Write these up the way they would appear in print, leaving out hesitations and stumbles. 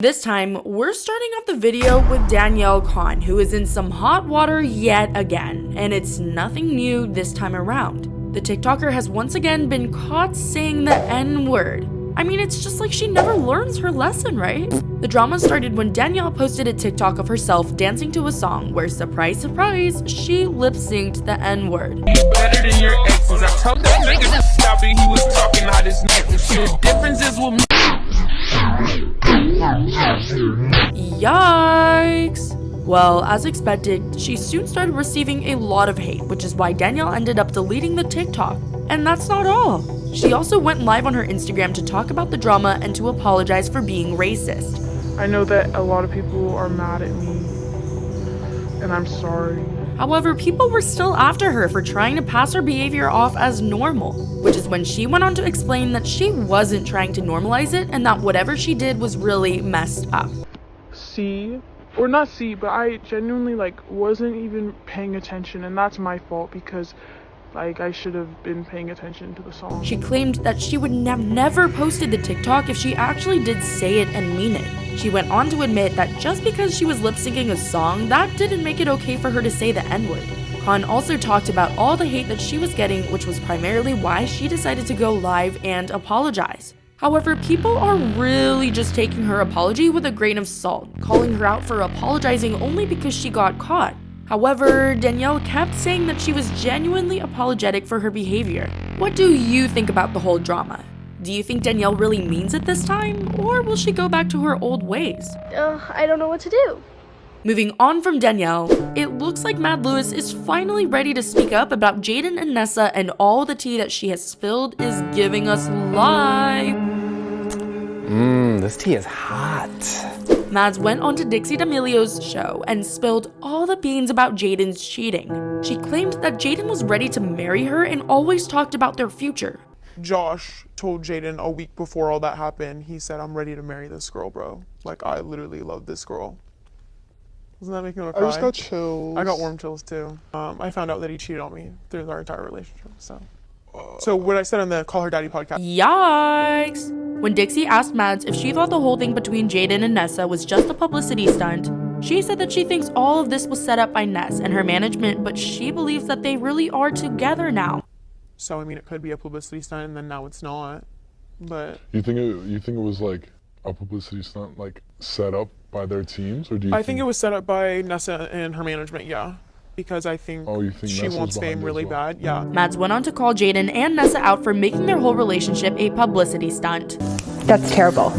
This time, we're starting off the video with Danielle Cohn, who is in some hot water yet again, and it's nothing new this time around. The TikToker has once again been caught saying the N-word. I mean, it's just like she never learns her lesson, right? The drama started when Danielle posted a TikTok of herself dancing to a song where, surprise, surprise, she lip-synced the N-word. You better than your exes. I told that nigga to stop it. He was talking out his neck. The difference is with me. Yikes! Well, as expected, she soon started receiving a lot of hate, which is why Danielle ended up deleting the TikTok. And that's not all. She also went live on her Instagram to talk about the drama and to apologize for being racist. I know that a lot of people are mad at me, and I'm sorry. However, people were still after her for trying to pass her behavior off as normal, which is when she went on to explain that she wasn't trying to normalize it and that whatever she did was really messed up. But I genuinely wasn't even paying attention, and that's my fault because I should have been paying attention to the song. She claimed that she would have never posted the TikTok if she actually did say it and mean it. She went on to admit that just because she was lip-syncing a song, that didn't make it okay for her to say the N-word. Cohn also talked about all the hate that she was getting, which was primarily why she decided to go live and apologize. However, people are really just taking her apology with a grain of salt, calling her out for apologizing only because she got caught. However, Danielle kept saying that she was genuinely apologetic for her behavior. What do you think about the whole drama? Do you think Danielle really means it this time, or will she go back to her old ways? I don't know what to do. Moving on from Danielle, it looks like Mad Lewis is finally ready to speak up about Jaden and Nessa, and all the tea that she has spilled is giving us life. This tea is hot. Mads went on to Dixie D'Amelio's show and spilled all the beans about Jaden's cheating. She claimed that Jaden was ready to marry her and always talked about their future. Josh told Jaden a week before all that happened, he said, "I'm ready to marry this girl, bro. I literally love this girl." Doesn't that make me want to cry? I just got chills. I got warm chills too. I found out that he cheated on me through our entire relationship, So what I said on the Call Her Daddy podcast. Yikes! When Dixie asked Mads if she thought the whole thing between Jaden and Nessa was just a publicity stunt, she said that she thinks all of this was set up by Ness and her management, but she believes that they really are together now. So I mean, it could be a publicity stunt, and then now it's not. But you think it was a publicity stunt, set up by their teams, or do you? I think it was set up by Nessa and her management. Yeah. Because I think, you think she wants fame really bad. Yeah. Mads went on to call Jaden and Nessa out for making their whole relationship a publicity stunt. That's terrible.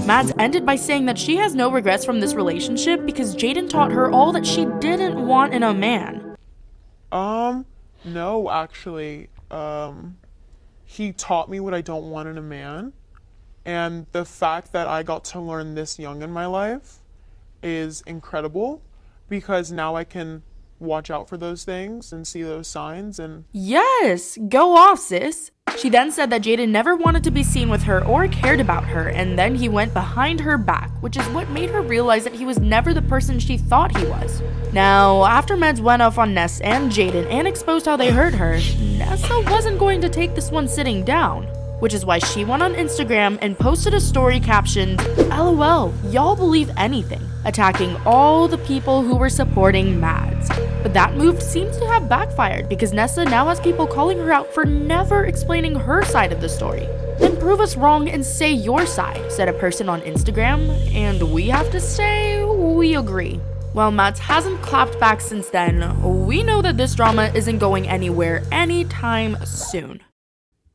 Mads ended by saying that she has no regrets from this relationship because Jaden taught her all that she didn't want in a man. No, actually. He taught me what I don't want in a man. And the fact that I got to learn this young in my life is incredible because now I can watch out for those things and see those signs. And yes, go off, sis. She then said that Jaden never wanted to be seen with her or cared about her, and then he went behind her back, which is what made her realize that he was never the person she thought he was. Now, after Mads went off on Ness and Jaden and exposed how they hurt her, Nessa wasn't going to take this one sitting down, which is why she went on Instagram and posted a story captioned, "LOL, y'all believe anything," attacking all the people who were supporting Mads. But that move seems to have backfired because Nessa now has people calling her out for never explaining her side of the story. Then prove us wrong and say your side, said a person on Instagram, and we have to say we agree. While Mads hasn't clapped back since then, we know that this drama isn't going anywhere anytime soon.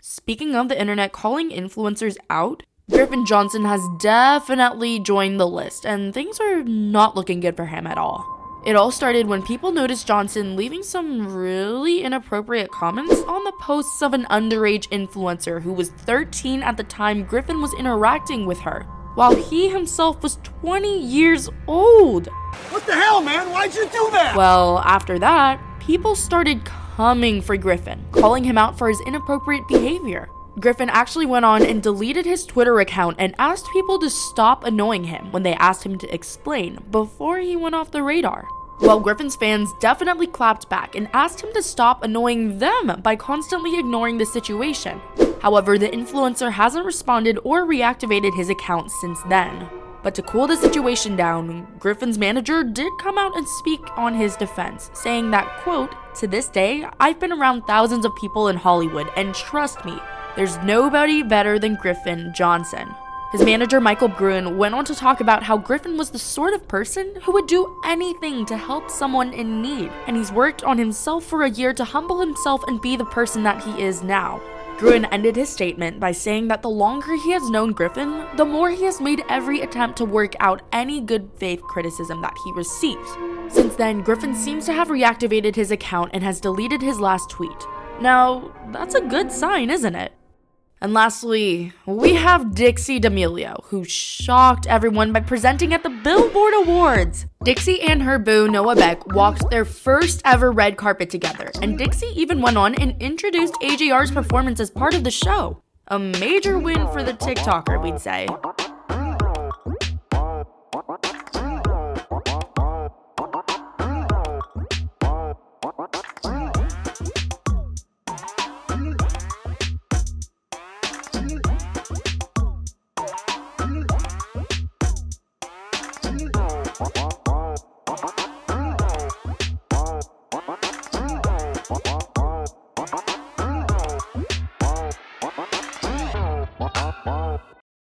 Speaking of the internet calling influencers out, Griffin Johnson has definitely joined the list, and things are not looking good for him at all. It all started when people noticed Johnson leaving some really inappropriate comments on the posts of an underage influencer who was 13 at the time Griffin was interacting with her, while he himself was 20 years old. What the hell, man? Why'd you do that? Well, after that, people started coming for Griffin, calling him out for his inappropriate behavior. Griffin actually went on and deleted his Twitter account and asked people to stop annoying him when they asked him to explain before he went off the radar. Well, Griffin's fans definitely clapped back and asked him to stop annoying them by constantly ignoring the situation. However, the influencer hasn't responded or reactivated his account since then. But to cool the situation down, Griffin's manager did come out and speak on his defense, saying that, quote, "To this day, I've been around thousands of people in Hollywood, and trust me, there's nobody better than Griffin Johnson." His manager, Michael Bruin, went on to talk about how Griffin was the sort of person who would do anything to help someone in need, and he's worked on himself for a year to humble himself and be the person that he is now. Bruin ended his statement by saying that the longer he has known Griffin, the more he has made every attempt to work out any good faith criticism that he receives. Since then, Griffin seems to have reactivated his account and has deleted his last tweet. Now, that's a good sign, isn't it? And lastly, we have Dixie D'Amelio, who shocked everyone by presenting at the Billboard Awards. Dixie and her beau Noah Beck walked their first ever red carpet together, and Dixie even went on and introduced AJR's performance as part of the show. A major win for the TikToker, we'd say. What?